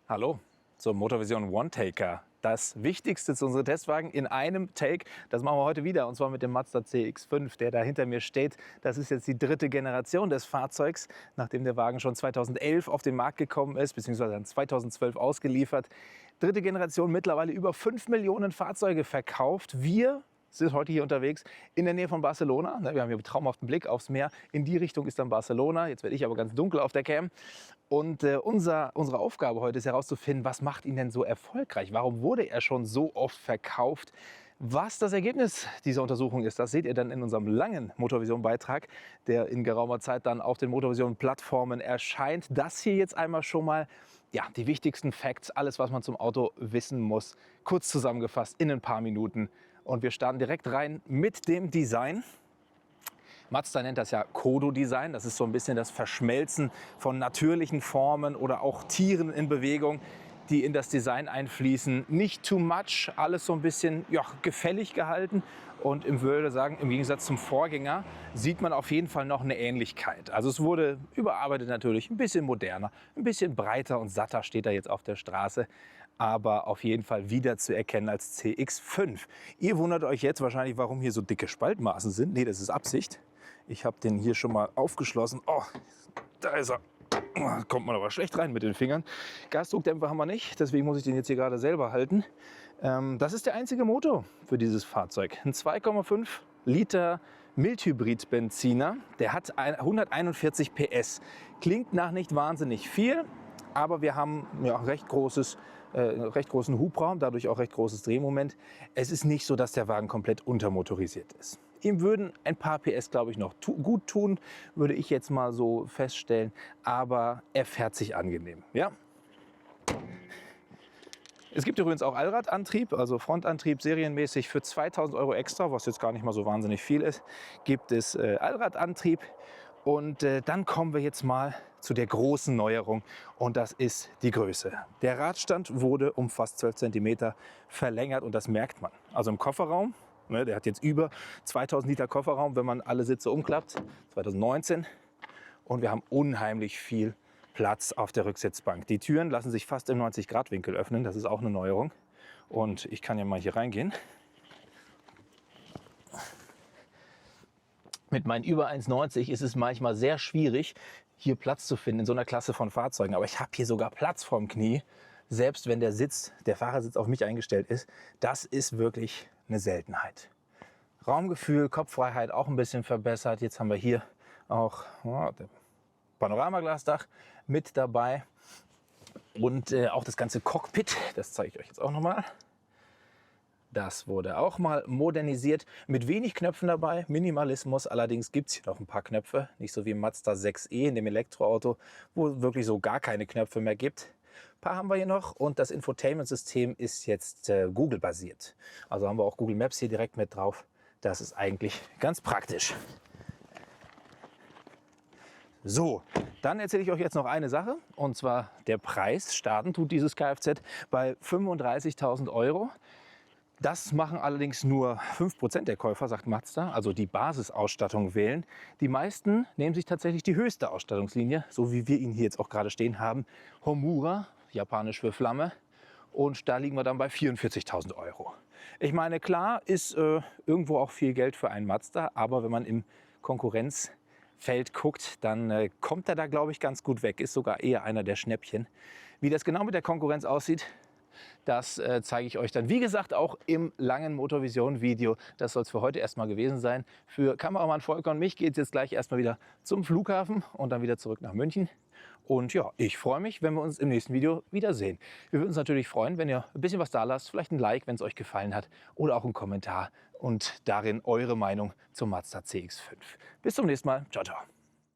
Hallo zur Motorvision One-Taker. Das Wichtigste zu unserem Testwagen in einem Take, das machen wir heute wieder, und zwar mit dem Mazda CX-5, der da hinter mir steht. Das ist jetzt die dritte Generation des Fahrzeugs, nachdem der Wagen schon 2011 auf den Markt gekommen ist, beziehungsweise dann 2012 ausgeliefert. Dritte Generation, mittlerweile über 5 Millionen Fahrzeuge verkauft. Wir sind heute hier unterwegs in der Nähe von Barcelona. Wir haben hier einen traumhaften Blick aufs Meer. In die Richtung ist dann Barcelona. Jetzt werde ich aber ganz dunkel auf der Cam. Und unsere Aufgabe heute ist herauszufinden, was macht ihn denn so erfolgreich? Warum wurde er schon so oft verkauft? Was das Ergebnis dieser Untersuchung ist, das seht ihr dann in unserem langen Motorvision-Beitrag, der in geraumer Zeit dann auf den Motorvision-Plattformen erscheint. Das hier jetzt einmal schon mal, ja, die wichtigsten Facts, alles, was man zum Auto wissen muss, kurz zusammengefasst in ein paar Minuten. Und wir starten direkt rein mit dem Design. Mazda nennt das ja Kodo-Design. Das ist so ein bisschen das Verschmelzen von natürlichen Formen oder auch Tieren in Bewegung, die in das Design einfließen. Nicht too much, alles so ein bisschen gefällig gehalten. Und ich würde sagen, im Gegensatz zum Vorgänger sieht man auf jeden Fall noch eine Ähnlichkeit. Also es wurde überarbeitet natürlich, ein bisschen moderner, ein bisschen breiter und satter steht da jetzt auf der Straße. Aber auf jeden Fall wieder zu erkennen als CX-5. Ihr wundert euch jetzt wahrscheinlich, warum hier so dicke Spaltmaßen sind. Nee, das ist Absicht. Ich habe den hier schon mal aufgeschlossen. Oh, da ist er. Kommt man aber schlecht rein mit den Fingern. Gasdruckdämpfer haben wir nicht, deswegen muss ich den jetzt hier gerade selber halten. Das ist der einzige Motor für dieses Fahrzeug. Ein 2,5 Liter Mildhybrid-Benziner. Der hat 141 PS. Klingt nach nicht wahnsinnig viel, aber wir haben recht großen Hubraum, dadurch auch recht großes Drehmoment. Es ist nicht so, dass der Wagen komplett untermotorisiert ist. Ihm würden ein paar PS, glaube ich, noch gut tun, würde ich jetzt mal so feststellen. Aber er fährt sich angenehm. Ja? Es gibt übrigens auch Allradantrieb, also Frontantrieb serienmäßig für 2.000 € extra, was jetzt gar nicht mal so wahnsinnig viel ist, gibt es Allradantrieb. Und dann kommen wir jetzt mal zu der großen Neuerung, und das ist die Größe. Der Radstand wurde um fast 12 cm verlängert, und das merkt man. Also im Kofferraum, der hat jetzt über 2000 Liter Kofferraum, wenn man alle Sitze umklappt, 2019. Und wir haben unheimlich viel Platz auf der Rücksitzbank. Die Türen lassen sich fast im 90-Grad-Winkel öffnen, das ist auch eine Neuerung. Und ich kann ja mal hier reingehen. Mit meinen über 1,90 ist es manchmal sehr schwierig, hier Platz zu finden in so einer Klasse von Fahrzeugen. Aber ich habe hier sogar Platz vorm Knie, selbst wenn der Fahrersitz auf mich eingestellt ist. Das ist wirklich eine Seltenheit. Raumgefühl, Kopffreiheit auch ein bisschen verbessert. Jetzt haben wir hier auch das Panoramaglasdach mit dabei. Und auch das ganze Cockpit, das zeige ich euch jetzt auch nochmal. Das wurde auch mal modernisiert, mit wenig Knöpfen dabei, Minimalismus. Allerdings gibt es hier noch ein paar Knöpfe, nicht so wie im Mazda 6e in dem Elektroauto, wo es wirklich so gar keine Knöpfe mehr gibt. Ein paar haben wir hier noch, und das Infotainment-System ist jetzt Google-basiert. Also haben wir auch Google Maps hier direkt mit drauf. Das ist eigentlich ganz praktisch. So, dann erzähle ich euch jetzt noch eine Sache, und zwar der Preis. Starten tut dieses Kfz bei 35.000 €. Das machen allerdings nur 5% der Käufer, sagt Mazda, also die Basisausstattung wählen. Die meisten nehmen sich tatsächlich die höchste Ausstattungslinie, so wie wir ihn hier jetzt auch gerade stehen haben. Homura, japanisch für Flamme. Und da liegen wir dann bei 44.000 €. Ich meine, klar ist irgendwo auch viel Geld für einen Mazda, aber wenn man im Konkurrenzfeld guckt, dann kommt er da, glaube ich, ganz gut weg. Ist sogar eher einer der Schnäppchen. Wie das genau mit der Konkurrenz aussieht, das zeige ich euch dann, wie gesagt, auch im langen Motorvision-Video. Das soll es für heute erstmal gewesen sein. Für Kameramann Volker und mich geht es jetzt gleich erstmal wieder zum Flughafen und dann wieder zurück nach München. Und ja, ich freue mich, wenn wir uns im nächsten Video wiedersehen. Wir würden uns natürlich freuen, wenn ihr ein bisschen was da lasst, vielleicht ein Like, wenn es euch gefallen hat, oder auch einen Kommentar und darin eure Meinung zum Mazda CX-5. Bis zum nächsten Mal. Ciao, ciao.